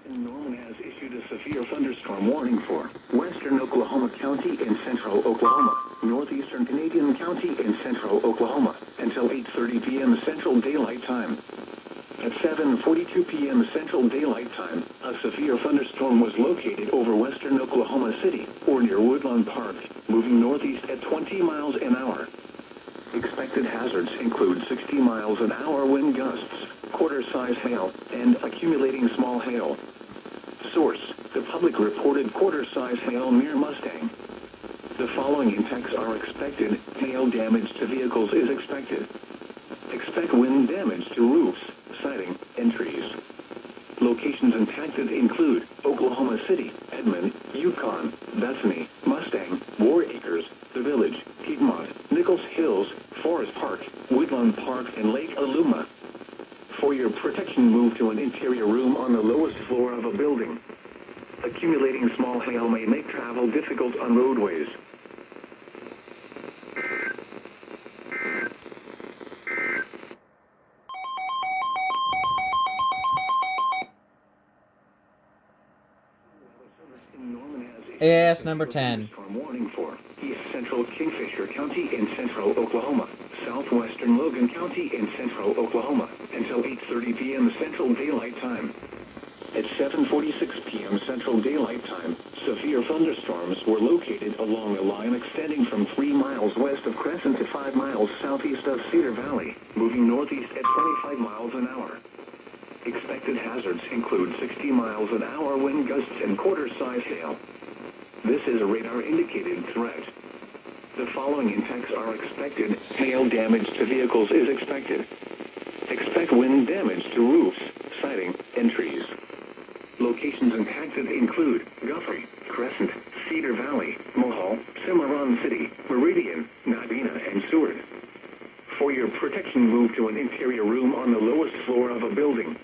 And Norman has issued a severe thunderstorm warning for western Oklahoma County and central Oklahoma, northeastern Canadian County and central Oklahoma, until 8:30 p.m. Central Daylight Time. At 7:42 p.m. Central Daylight Time, a severe thunderstorm was located over western Oklahoma City, or near Woodlawn Park, moving northeast at 20 miles an hour. Expected hazards include 60 miles an hour wind gusts, quarter-size hail, and accumulating small hail. Source: the public reported quarter-size hail near Mustang. The following impacts are expected. Hail damage to vehicles is expected. Expect wind damage to roofs, siding, and trees. Locations impacted include Oklahoma City, Edmond, Yukon, Bethany, Mustang, War Acres, The Village, Piedmont, Nichols Hills, Forest Park, Woodlawn Park, and Lake Aluma. For your protection, move to an interior room on the lowest floor of a building. Accumulating small hail may make travel difficult on roadways. EAS number 10. Warning for East Central Kingfisher County in central Oklahoma, southwestern Logan County in central Oklahoma, until 8:30 p.m. Central Daylight Time. At 7:46 p.m. Central Daylight Time, severe thunderstorms were located along a line extending from 3 miles west of Crescent to 5 miles southeast of Cedar Valley, moving northeast at 25 miles an hour. Expected hazards include 60 miles an hour wind gusts and quarter-size hail. This is a radar-indicated threat. The following impacts are expected. Hail damage to vehicles is expected. Expect wind damage to roofs, siding, and trees. Locations impacted include Guthrie, Crescent, Cedar Valley, Mohall, Cimarron City, Meridian, Nadina, and Seward. For your protection, move to an interior room on the lowest floor of a building.